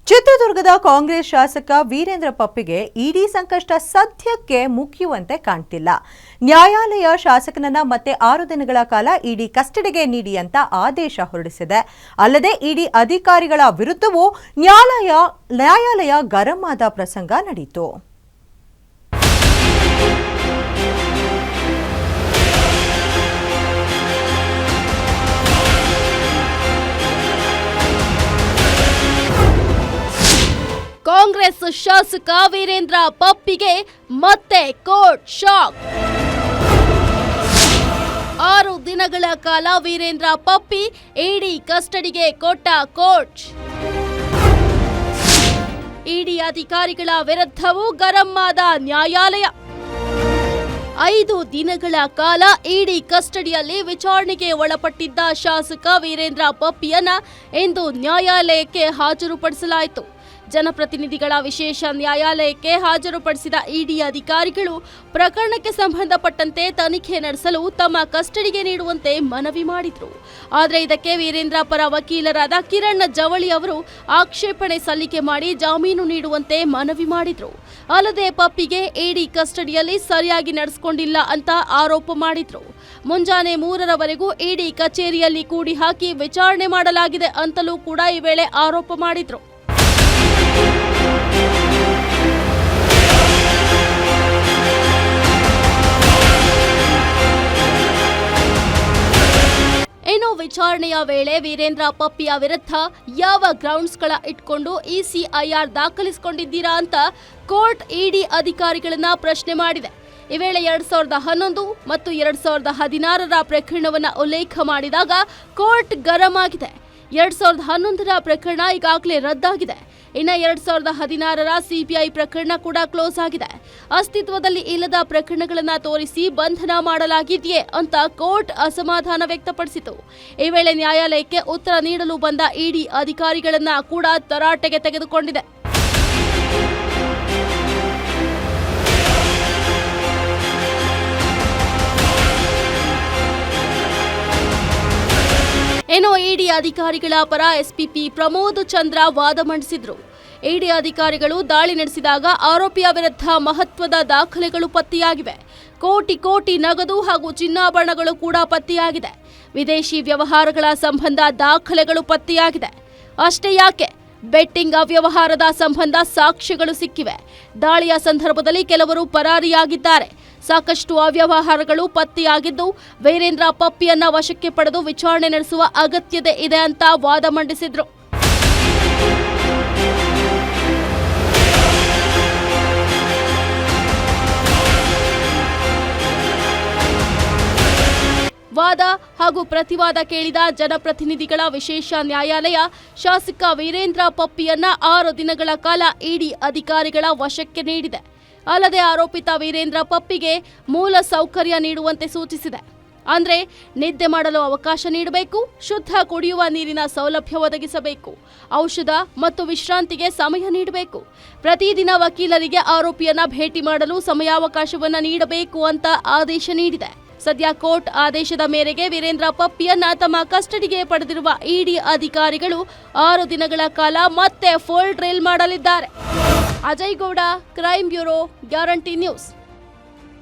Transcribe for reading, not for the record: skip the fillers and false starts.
ಚಿತ್ರದುರ್ಗದ ಕಾಂಗ್ರೆಸ್ ಶಾಸಕ ವೀರೇಂದ್ರ ಪಪ್ಪಿಗೆ ಇಡಿ ಸಂಕಷ್ಟ ಸದ್ಯಕ್ಕೆ ಮುಗಿಯುವಂತೆ ಕಾಣ್ತಿಲ್ಲ. ನ್ಯಾಯಾಲಯ ಶಾಸಕನನ್ನ ಮತ್ತೆ 6 ದಿನಗಳ ಕಾಲ ಇಡಿ ಕಸ್ಟಡಿಗೆ ನೀಡಿ ಅಂತ ಆದೇಶ ಹೊರಡಿಸಿದೆ. ಅಲ್ಲದೆ ಇಡಿ ಅಧಿಕಾರಿಗಳ ವಿರುದ್ಧವೂ ನ್ಯಾಯಾಲಯ ಗರಂ ಆದ ಪ್ರಸಂಗ ನಡೆಯಿತು. ಕಾಂಗ್ರೆಸ್ ಶಾಸಕ ವೀರೇಂದ್ರ ಪಪ್ಪಿಗೆ ಮತ್ತೆ ಕೋರ್ಟ್ ಶಾಕ್. 6 ದಿನಗಳ ಕಾಲ ವೀರೇಂದ್ರ ಪಪ್ಪಿ ಇಡಿ ಕಸ್ಟಡಿಗೆ ಕೊಟ್ಟ ಕೋರ್ಟ್. ಇಡಿ ಅಧಿಕಾರಿಗಳ ವಿರುದ್ಧವೂ ಗರಂ ಆದ ನ್ಯಾಯಾಲಯ. 5 ದಿನಗಳ ಕಾಲ ಇಡಿ ಕಸ್ಟಡಿಯಲ್ಲಿ ವಿಚಾರಣೆಗೆ ಒಳಪಟ್ಟಿದ್ದ ಶಾಸಕ ವೀರೇಂದ್ರ ಪಪ್ಪಿಯನ್ನ ಇಂದು ನ್ಯಾಯಾಲಯಕ್ಕೆ ಹಾಜರುಪಡಿಸಲಾಯಿತು. ಜನಪ್ರತಿನಿಧಿಗಳ ವಿಶೇಷ ನ್ಯಾಯಾಲಯಕ್ಕೆ ಹಾಜರುಪಡಿಸಿದ ಇಡಿ ಅಧಿಕಾರಿಗಳು ಪ್ರಕರಣಕ್ಕೆ ಸಂಬಂಧಪಟ್ಟಂತೆ ತನಿಖೆ ನಡೆಸಲು ತಮ್ಮ ಕಸ್ಟಡಿಗೆ ನೀಡುವಂತೆ ಮನವಿ ಮಾಡಿದ್ರು. ಆದರೆ ಇದಕ್ಕೆ ವೀರೇಂದ್ರ ಪರ ವಕೀಲರಾದ ಕಿರಣ್ ಜವಳಿ ಅವರು ಆಕ್ಷೇಪಣೆ ಸಲ್ಲಿಕೆ ಮಾಡಿ ಜಾಮೀನು ನೀಡುವಂತೆ ಮನವಿ ಮಾಡಿದ್ರು. ಅಲ್ಲದೆ ಪಪ್ಪಿಗೆ ಇಡಿ ಕಸ್ಟಡಿಯಲ್ಲಿ ಸರಿಯಾಗಿ ನಡೆಸಿಕೊಂಡಿಲ್ಲ ಅಂತ ಆರೋಪ ಮಾಡಿದ್ರು. ಮುಂಜಾನೆ 3ರವರೆಗೂ ಇಡಿ ಕಚೇರಿಯಲ್ಲಿ ಕೂಡಿ ಹಾಕಿ ವಿಚಾರಣೆ ಮಾಡಲಾಗಿದೆ ಅಂತಲೂ ಕೂಡ ಈ ವೇಳೆ ಆರೋಪ ಮಾಡಿದ್ರು. ಇನ್ನು ವಿಚಾರಣೆಯ ವೇಳೆ ವೀರೇಂದ್ರ ಪಪ್ಪಿಯ ವಿರುದ್ಧ ಯಾವ ಗ್ರೌಂಡ್ಸ್ಗಳ ಇಟ್ಕೊಂಡು ಇಸಿಐಆರ್ ದಾಖಲಿಸಿಕೊಂಡಿದ್ದೀರಾ ಅಂತ ಕೋರ್ಟ್ ಇಡಿ ಅಧಿಕಾರಿಗಳನ್ನ ಪ್ರಶ್ನೆ ಮಾಡಿದೆ. ಈ ವೇಳೆ 2011 ಮತ್ತು 2016ರ ಪ್ರಕರಣವನ್ನು ಉಲ್ಲೇಖ ಮಾಡಿದಾಗ ಕೋರ್ಟ್ ಗರಂ ಆಗಿದೆ. 2011ರ ಪ್ರಕರಣ ಈಗಾಗಲೇ ರದ್ದಾಗಿದೆ. ಇನ್ನು 2016ರ ಸಿಬಿಐ ಪ್ರಕರಣ ಕೂಡ ಕ್ಲೋಸ್ ಆಗಿದೆ. ಅಸ್ತಿತ್ವದಲ್ಲಿ ಇಲ್ಲದ ಪ್ರಕರಣಗಳನ್ನು ತೋರಿಸಿ ಬಂಧನ ಮಾಡಲಾಗಿದೆಯೇ ಅಂತ ಕೋರ್ಟ್ ಅಸಮಾಧಾನ ವ್ಯಕ್ತಪಡಿಸಿತು. ಈ ವೇಳೆ ನ್ಯಾಯಾಲಯಕ್ಕೆ ಉತ್ತರ ನೀಡಲು ಬಂದ ಇಡಿ ಅಧಿಕಾರಿಗಳನ್ನ ಕೂಡ ತರಾಟೆಗೆ ತೆಗೆದುಕೊಂಡಿದೆ. ಇನ್ನು ಇಡಿ ಅಧಿಕಾರಿಗಳ ಪರ ಎಸ್ಪಿಪಿ ಪ್ರಮೋದ್ ಚಂದ್ರ ವಾದ ಮಂಡಿಸಿದ್ರು. ಇಡಿ ಅಧಿಕಾರಿಗಳು ದಾಳಿ ನಡೆಸಿದಾಗ ಆರೋಪಿಯ ವಿರುದ್ಧ ಮಹತ್ವದ ದಾಖಲೆಗಳು ಪತ್ತೆಯಾಗಿವೆ. ಕೋಟಿ ನಗದು ಹಾಗೂ ಚಿನ್ನಾಭರಣಗಳು ಕೂಡ ಪತ್ತೆಯಾಗಿದೆ. ವಿದೇಶಿ ವ್ಯವಹಾರಗಳ ಸಂಬಂಧ ದಾಖಲೆಗಳು ಪತ್ತೆಯಾಗಿದೆ. ಅಷ್ಟೇ ಯಾಕೆ, ಬೆಟ್ಟಿಂಗ್ ಅವ್ಯವಹಾರದ ಸಂಬಂಧ ಸಾಕ್ಷ್ಯಗಳು ಸಿಕ್ಕಿವೆ. ದಾಳಿಯ ಸಂದರ್ಭದಲ್ಲಿ ಕೆಲವರು ಪರಾರಿಯಾಗಿದ್ದಾರೆ. ಸಾಕಷ್ಟು ಅವ್ಯವಹಾರಗಳು ಪತ್ತೆಯಾಗಿದ್ದು ವೀರೇಂದ್ರ ಪಪ್ಪಿಯನ್ನ ವಶಕ್ಕೆ ಪಡೆದು ವಿಚಾರಣೆ ನಡೆಸುವ ಅಗತ್ಯತೆ ಇದೆ ಅಂತ ವಾದ ಮಂಡಿಸಿದ್ರು. ವಾದ ಹಾಗೂ ಪ್ರತಿವಾದ ಕೇಳಿದ ಜನಪ್ರತಿನಿಧಿಗಳ ವಿಶೇಷ ನ್ಯಾಯಾಲಯ ಶಾಸಕ ವೀರೇಂದ್ರ ಪಪ್ಪಿಯನ್ನ 6 ದಿನಗಳ ಕಾಲ ಇಡಿ ಅಧಿಕಾರಿಗಳ ವಶಕ್ಕೆ ನೀಡಿದೆ. ಅಲ್ಲದೆ ಆರೋಪಿತ ವೀರೇಂದ್ರ ಪಪ್ಪಿಗೆ ಮೂಲ ಸೌಕರ್ಯ ನೀಡುವಂತೆ ಸೂಚಿಸಿದೆ. ಅಂದ್ರೆ ನಿದ್ದೆ ಮಾಡಲು ಅವಕಾಶ ನೀಡಬೇಕು, ಶುದ್ಧ ಕುಡಿಯುವ ನೀರಿನ ಸೌಲಭ್ಯ ಒದಗಿಸಬೇಕು, ಔಷಧ ಮತ್ತು ವಿಶ್ರಾಂತಿಗೆ ಸಮಯ ನೀಡಬೇಕು. ಪ್ರತಿದಿನ ವಕೀಲರಿಗೆ ಆರೋಪಿಯನ್ನ ಭೇಟಿ ಮಾಡಲು ಸಮಯಾವಕಾಶವನ್ನ ನೀಡಬೇಕು ಅಂತ ಆದೇಶ ನೀಡಿದೆ. ಸದ್ಯ ಕೋರ್ಟ್ ಆದೇಶದ ಮೇರೆಗೆ ವೀರೇಂದ್ರ ಪಪ್ಪಿಯನ್ನ ತಮ್ಮ ಕಸ್ಟಡಿಗೆ ಪಡೆದಿರುವ ಇಡಿ ಅಧಿಕಾರಿಗಳು 6 ದಿನಗಳ ಕಾಲ ಮತ್ತೆ ಫುಲ್ ಡ್ರಿಲ್ ಮಾಡಲಿದ್ದಾರೆ. Ajay Gowda, crime bureau, guarantee news.